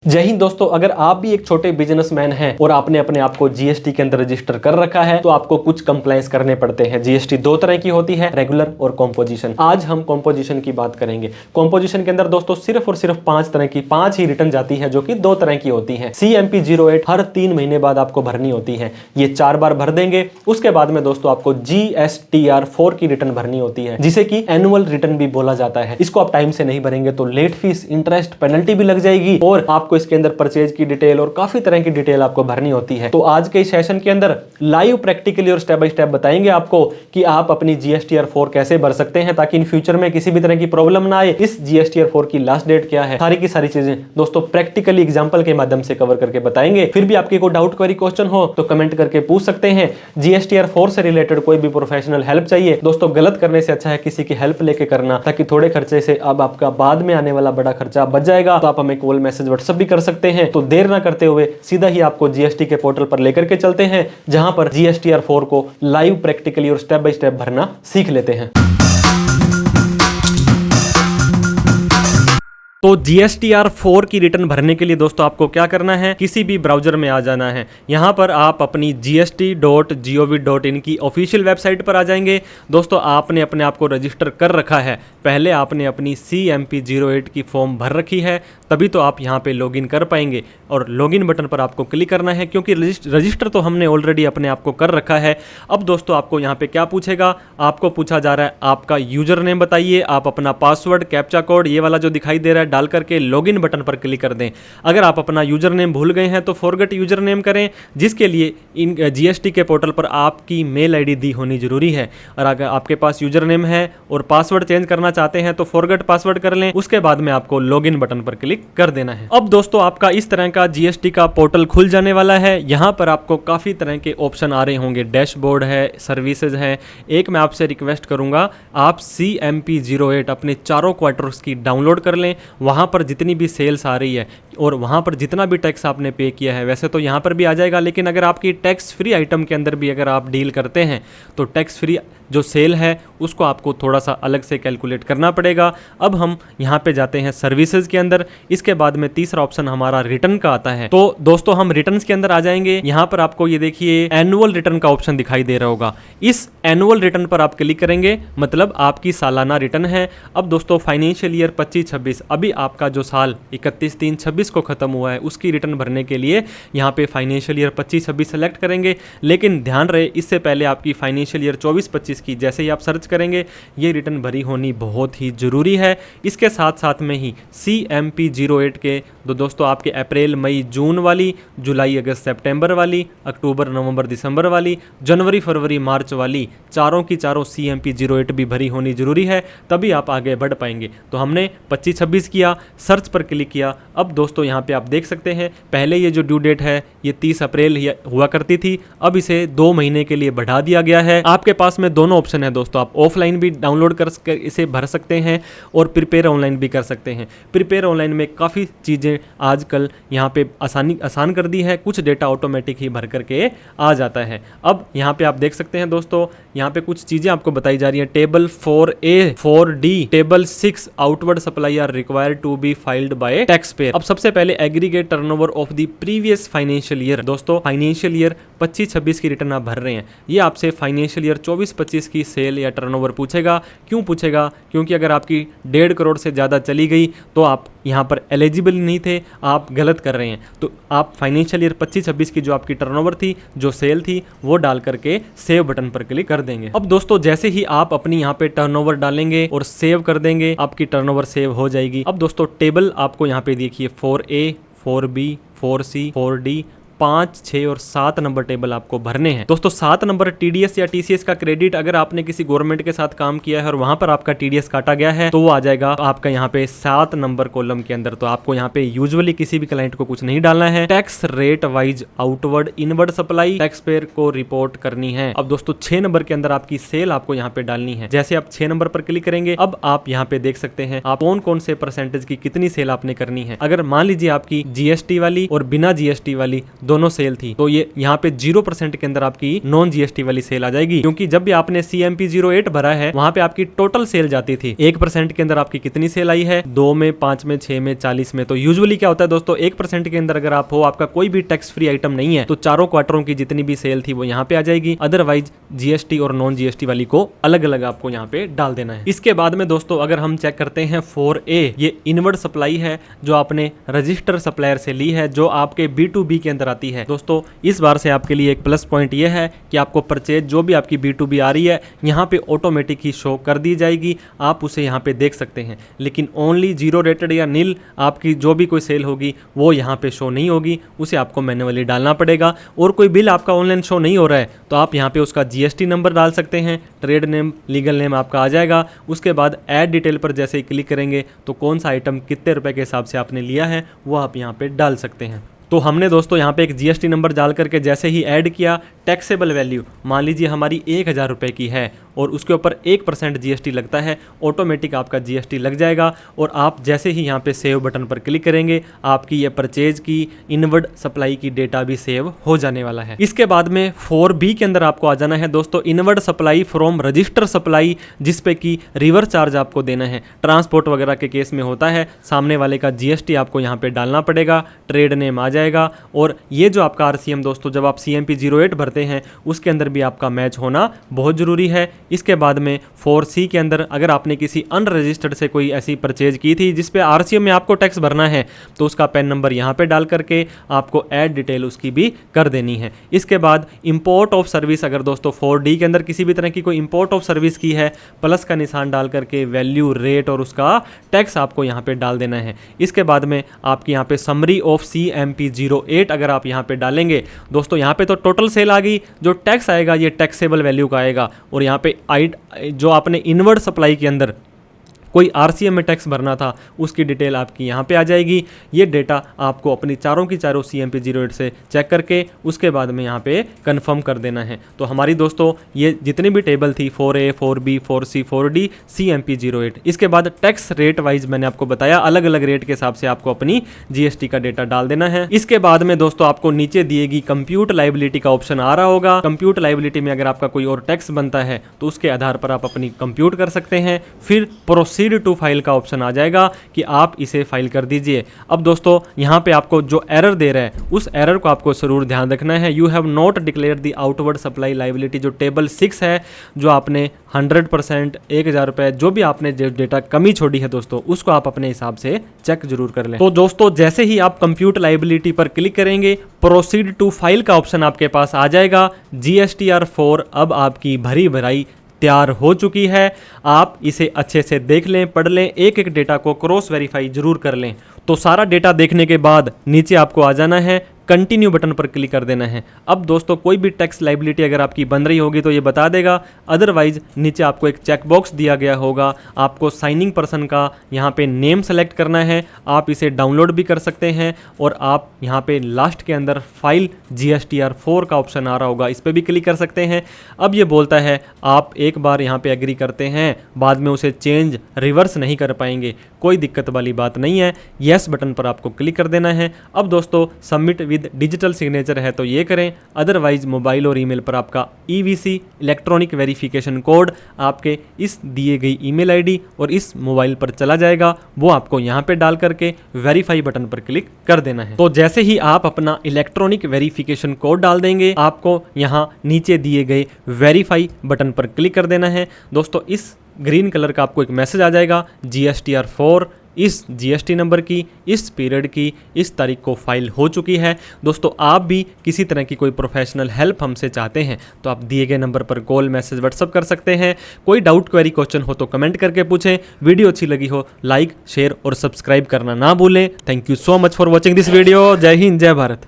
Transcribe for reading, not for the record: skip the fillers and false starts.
जय हिंद दोस्तों, अगर आप भी एक छोटे बिजनेसमैन हैं और आपने अपने आप को जीएसटी के अंदर रजिस्टर कर रखा है तो आपको कुछ कंप्लायंस करने पड़ते हैं। जीएसटी दो तरह की होती है, रेगुलर और कॉम्पोजिशन। आज हम कॉम्पोजिशन की बात करेंगे। कॉम्पोजिशन के अंदर दोस्तों सिर्फ और सिर्फ 5 ही रिटर्न जाती है जो कि 2 तरह की होती है। CMP 08 हर 3 महीने बाद आपको भरनी होती है, ये 4 बार भर देंगे। उसके बाद में दोस्तों आपको GSTR 4 की रिटर्न भरनी होती है, जिसे कि एनुअल रिटर्न भी बोला जाता है। इसको आप टाइम से नहीं भरेंगे तो लेट फीस, इंटरेस्ट, पेनल्टी भी लग जाएगी और आपको इसके अंदर परचेज की डिटेल और काफी तरह की डिटेल आपको भरनी होती है। तो आज के इस सेशन के अंदर लाइव प्रैक्टिकली और स्टेप बाय स्टेप बताएंगे आपको कि आप अपनी GSTR 4 कैसे भर सकते हैं ताकि इन फ्यूचर में किसी भी तरह की प्रॉब्लम ना आए। इस GSTR 4 की लास्ट डेट क्या है, सारी की सारी चीजें दोस्तों प्रैक्टिकली एग्जांपल के माध्यम से कवर करके बताएंगे। फिर भी आपके कोई डाउट, क्वेरी, क्वेश्चन हो तो कमेंट करके पूछ सकते हैं। GSTR 4 से रिलेटेड कोई भी प्रोफेशनल हेल्प चाहिए दोस्तों, गलत करने से अच्छा है किसी की हेल्प लेके करना, ताकि थोड़े खर्चे से अब आपका बाद में आने वाला बड़ा खर्चा बच जाएगा। तो आप हमें कॉल, मैसेज, व्हाट्सएप भी कर सकते हैं। तो देर ना करते हुए सीधा ही आपको GST के पोर्टल पर लेकर के चलते हैं, जहां पर GSTR 4 को लाइव प्रैक्टिकली और स्टेप बाय स्टेप भरना सीख लेते हैं। तो GSTR 4 की रिटर्न भरने के लिए दोस्तों आपको क्या करना है, किसी भी ब्राउजर में आ जाना है। यहाँ पर आप अपनी gst.gov.in की ऑफिशियल वेबसाइट पर आ जाएंगे। दोस्तों आपने अपने आप को रजिस्टर कर रखा है, पहले आपने अपनी CMP 08 की फॉर्म भर रखी है, तभी तो आप यहाँ पे लॉगिन कर पाएंगे। और लॉगिन बटन पर आपको क्लिक करना है, क्योंकि रजिस्टर तो हमने ऑलरेडी अपने आप को कर रखा है। अब दोस्तों आपको यहाँ पे क्या पूछेगा, आपको पूछा जा रहा है आपका यूजर नेम बताइए, आप अपना पासवर्ड, कैप्चा कोड ये वाला जो दिखाई दे रहा है डाल करके लॉगिन बटन पर क्लिक कर दें। अगर आप अपना यूजर नेम भूल गए हैं तो फॉरगेट यूजर नेम करें, जिसके लिए इन GST के पोर्टल पर आपकी मेल ID दी होनी जरूरी है। और अगर आपके पास यूजर नेम है और पासवर्ड चेंज करना चाहते हैं तो फॉरगेट पासवर्ड कर लें। उसके बाद में आपको लॉगिन बटन पर क्लिक कर देना है। अब दोस्तों आपका इस तरह का GST का पोर्टल खुल जाने वाला है। यहाँ पर आपको काफी तरह के ऑप्शन आ रहे होंगे, डैशबोर्ड है, सर्विसेज है। एक मैं आपसे रिक्वेस्ट करूंगा, आप CMP 08 अपने चारों क्वार्टर्स की डाउनलोड कर लें। वहाँ पर जितनी भी सेल्स आ रही है और वहाँ पर जितना भी टैक्स आपने पे किया है, वैसे तो यहाँ पर भी आ जाएगा, लेकिन अगर आपकी टैक्स फ्री आइटम के अंदर भी अगर आप डील करते हैं तो टैक्स फ्री जो सेल है उसको आपको थोड़ा सा अलग से कैलकुलेट करना पड़ेगा। अब हम यहाँ पे जाते हैं सर्विसेज के अंदर। इसके बाद में तीसरा ऑप्शन हमारा रिटर्न का आता है। तो दोस्तों हम रिटर्न्स के अंदर आ जाएंगे। यहाँ पर आपको ये देखिए एनुअल रिटर्न का ऑप्शन दिखाई दे रहा होगा। इस एनुअल रिटर्न पर आप क्लिक करेंगे, मतलब आपकी सालाना रिटर्न है। अब दोस्तों फाइनेंशियल ईयर 25-26, अभी आपका जो साल 31/3/26 को खत्म हुआ है, उसकी रिटर्न भरने के लिए यहाँ पे फाइनेंशियल ईयर 25-26 सेलेक्ट करेंगे। लेकिन ध्यान रहे, इससे पहले आपकी फाइनेंशियल ईयर 24-25 की जैसे ही आप सर्च करेंगे ये रिटर्न भरी होनी बहुत ही जरूरी है। इसके साथ साथ में ही CMP 08 के दोस्तों आपके अप्रैल, मई, जून वाली, जुलाई, अगस्त, सितंबर वाली, अक्टूबर, नवंबर, दिसंबर वाली, जनवरी, फरवरी, मार्च वाली, चारों की चारों CMP 08 भी भरी होनी जरूरी है, तभी आप आगे बढ़ पाएंगे। तो हमने 25-26 किया, सर्च पर क्लिक किया। अब दोस्तों यहाँ पे आप देख सकते हैं, पहले ये जो ड्यू डेट है ये 30 अप्रैल हुआ करती थी, अब इसे 2 महीने के लिए बढ़ा दिया गया है। आपके पास में दोनों ऑप्शन है दोस्तों, आप ऑफलाइन भी डाउनलोड कर इसे भर सकते हैं और प्रिपेयर ऑनलाइन भी कर सकते हैं। प्रिपेयर ऑनलाइन में काफ़ी चीज़ें आजकल यहाँ पे आसान कर दी है, कुछ डेटा ऑटोमेटिक ही भर करके आ जाता है। अब यहाँ पे आप देख सकते हैं दोस्तों, यहाँ पे कुछ चीज़ें आपको बताई जा रही है। Table 4A 4D table 6 outward supply are required to be filed by tax payer. अब सबसे पहले aggregate turnover of the previous financial year. दोस्तों फाइनेंशियल ईयर 25-26 की रिटर्न आप भर रहे हैं, ये आपसे फाइनेंशियल ईयर 24-25 की सेल या टर्नओवर पूछेगा। क्यों पूछेगा? क्योंकि अगर आपकी 1.5 करोड़ से ज़्यादा चली गई तो आप यहाँ पर एलिजिबल नहीं थे, आप गलत कर रहे हैं। तो आप फाइनेंशियल ईयर 25-26 की जो आपकी टर्नओवर थी, जो सेल थी, वो डाल करके सेव बटन पर क्लिक कर देंगे। अब दोस्तों जैसे ही आप अपनी यहाँ पे टर्नओवर डालेंगे और सेव कर देंगे, आपकी टर्नओवर सेव हो जाएगी। अब दोस्तों टेबल आपको यहाँ पे देखिए 4A 4B 4C 4D 5, 6 और 7 नंबर टेबल आपको भरने हैं। दोस्तों 7 नंबर TDS या TCS का क्रेडिट, अगर आपने किसी गवर्नमेंट के साथ काम किया है और वहां पर आपका TDS काटा गया है तो वो आ जाएगा आपका यहाँ पे 7 नंबर कॉलम के अंदर। तो आपको यहाँ पे यूजुअली किसी भी क्लाइंट को कुछ नहीं डालना है। Tax rate wise outward inward supply tax payer को रिपोर्ट करनी है। अब दोस्तों 6 नंबर के अंदर आपकी सेल आपको यहाँ पे डालनी है। जैसे आप 6 नंबर पर क्लिक करेंगे, अब आप यहाँ पे देख सकते हैं आप कौन कौन से परसेंटेज की कितनी सेल आपने करनी है। अगर मान लीजिए आपकी GST वाली और बिना GST वाली दोनों सेल थी, तो ये यहाँ पे 0% के अंदर आपकी नॉन जीएसटी वाली सेल आ जाएगी, क्योंकि जब भी आपने CMP 08 भरा है वहां पे आपकी टोटल सेल जाती थी। 1% के अंदर आपकी कितनी सेल आई है, 2 में, 5 में, 6 में, 40 में। तो यूजुअली क्या होता है दोस्तों, 1% के अंदर अगर आप हो, आपका कोई भी टैक्स फ्री आइटम नहीं है, तो चारों क्वार्टरों की जितनी भी सेल थी वो यहाँ पे आ जाएगी। अदरवाइज जीएसटी और नॉन जीएसटी वाली को अलग अलग आपको यहाँ पे डाल देना है। इसके बाद में दोस्तों अगर हम चेक करते हैं 4A, ये इनवर्ड सप्लाई है जो आपने रजिस्टर सप्लायर से ली है, जो आपके B2B के अंदर आती है। दोस्तों इस बार से आपके लिए एक प्लस पॉइंट ये है कि आपको परचेज जो भी आपकी B2B आ रही है यहाँ पे ऑटोमेटिक ही शो कर दी जाएगी, आप उसे यहाँ पे देख सकते हैं। लेकिन ओनली 0 रेटेड या नील आपकी जो भी कोई सेल होगी वो यहाँ पे शो नहीं होगी, उसे आपको मैन्युअली डालना पड़ेगा। और कोई बिल आपका ऑनलाइन शो नहीं हो रहा है तो आप यहाँ पे उसका GST नंबर डाल सकते हैं, ट्रेड नेम, लीगल नेम आपका आ जाएगा। उसके बाद ऐड डिटेल पर जैसे ही क्लिक करेंगे तो कौन सा आइटम कितने रुपए के हिसाब से आपने लिया है वो आप यहाँ पे डाल सकते हैं। तो हमने दोस्तों यहाँ पे एक GST नंबर डाल करके जैसे ही ऐड किया, टैक्सेबल वैल्यू मान लीजिए हमारी 1000 रुपये की है और उसके ऊपर 1% GST लगता है, ऑटोमेटिक आपका GST लग जाएगा। और आप जैसे ही यहाँ पे सेव बटन पर क्लिक करेंगे आपकी ये परचेज की इनवर्ड सप्लाई की डेटा भी सेव हो जाने वाला है। इसके बाद में 4B के अंदर आपको आ जाना है दोस्तों, inward supply from register supply, जिसपे कि रिवर्स चार्ज आपको देना है। ट्रांसपोर्ट वगैरह के केस में होता है, सामने वाले का GST आपको यहाँ पे डालना पड़ेगा, ट्रेड नेम आ जाएगा। और ये जो आपका RCM दोस्तों जब आप CMP 08 भरते हैं उसके अंदर भी आपका मैच होना बहुत जरूरी है। इसके बाद में 4C के अंदर अगर आपने किसी अनरजिस्टर्ड से कोई ऐसी परचेज की थी जिस पे RCM में आपको टैक्स भरना है तो उसका पैन नंबर यहाँ पे डाल करके आपको ऐड डिटेल उसकी भी कर देनी है। इसके बाद इंपोर्ट ऑफ सर्विस, अगर दोस्तों 4D के अंदर किसी भी तरह की कोई इंपोर्ट ऑफ सर्विस की है, प्लस का निशान डाल करके वैल्यू, रेट और उसका टैक्स आपको यहाँ पे डाल देना है। इसके बाद में आपकी यहाँ पे समरी ऑफ CMP 08 अगर आप यहाँ पे डालेंगे दोस्तों, यहाँ पे तो टोटल सेल आ गई, जो टैक्स आएगा ये टैक्सेबल वैल्यू का आएगा। और यहाँ पे जो आपने इनवर्ड सप्लाई के अंदर कोई RCM में टैक्स भरना था उसकी डिटेल आपकी यहाँ पे आ जाएगी। ये डेटा आपको अपनी चारों की चारों CMP 08 से चेक करके उसके बाद में यहाँ पे कंफर्म कर देना है। तो हमारी दोस्तों ये जितनी भी टेबल थी 4A, 4B, 4C, 4D, CMP 08, इसके बाद टैक्स रेट वाइज मैंने आपको बताया अलग अलग रेट के हिसाब से आपको अपनी GST का डेटा डाल देना है। इसके बाद में दोस्तों आपको नीचे दिएगी कंप्यूट लाइबिलिटी का ऑप्शन आ रहा होगा। कंप्यूट लाइबिलिटी में अगर आपका कोई और टैक्स बनता है तो उसके आधार पर आप अपनी कंप्यूट कर सकते हैं। फिर प्रोसीड टू फाइल का ऑप्शन आ जाएगा कि आप इसे फाइल कर दीजिए। अब दोस्तों यहाँ पे आपको जो एरर दे रहा है उस एरर को आपको जरूर ध्यान रखना है। You have not declare the outward supply liability, जो टेबल 6 है, जो आपने 100%, 1000 रुपए जो भी आपने डेटा कमी छोड़ी है दोस्तों, उसको आप अपने हिसाब से चेक जरूर कर लें। तो दोस्तों जैसे ही आप कंप्यूट लाइबिलिटी पर क्लिक करेंगे, प्रोसीड टू फाइल का ऑप्शन आपके पास आ जाएगा। GSTR 4 अब आपकी भरी भराई तैयार हो चुकी है। आप इसे अच्छे से देख लें, पढ़ लें, एक एक डेटा को क्रॉस वेरीफाई जरूर कर लें। तो सारा डेटा देखने के बाद नीचे आपको आ जाना है, कंटिन्यू बटन पर क्लिक कर देना है। अब दोस्तों कोई भी टैक्स लाइबिलिटी अगर आपकी बन रही होगी तो ये बता देगा, अदरवाइज नीचे आपको एक चेक बॉक्स दिया गया होगा, आपको साइनिंग पर्सन का यहाँ पे नेम सेलेक्ट करना है। आप इसे डाउनलोड भी कर सकते हैं और आप यहाँ पे लास्ट के अंदर फाइल GSTR 4 का ऑप्शन आ रहा होगा, इस पर भी क्लिक कर सकते हैं। अब ये बोलता है आप एक बार यहाँ पे एग्री करते हैं, बाद में उसे चेंज रिवर्स नहीं कर पाएंगे, कोई दिक्कत वाली बात नहीं है। येस बटन पर आपको क्लिक कर देना है। अब दोस्तों सबमिट विद डिजिटल सिग्नेचर है तो ये करें, अदरवाइज मोबाइल और ईमेल पर आपका EVC इलेक्ट्रॉनिक वेरिफिकेशन कोड आपके इस दिए गई ईमेल ID और इस मोबाइल पर चला जाएगा, वो आपको यहाँ पे डाल करके वेरीफाई बटन पर क्लिक कर देना है। तो जैसे ही आप अपना इलेक्ट्रॉनिक वेरिफिकेशन कोड डाल देंगे, आपको यहाँ नीचे दिए गए वेरीफाई बटन पर क्लिक कर देना है। दोस्तों इस ग्रीन कलर का आपको एक मैसेज आ जाएगा, GSTR 4 इस GST नंबर की, इस पीरियड की, इस तारीख को फाइल हो चुकी है। दोस्तों आप भी किसी तरह की कोई प्रोफेशनल हेल्प हमसे चाहते हैं तो आप दिए गए नंबर पर कॉल, मैसेज, व्हाट्सअप कर सकते हैं। कोई डाउट, क्वेरी, क्वेश्चन हो तो कमेंट करके पूछें। वीडियो अच्छी लगी हो लाइक, शेयर और सब्सक्राइब करना ना भूलें। Thank you so much for watching this video. जय हिंद, जय भारत।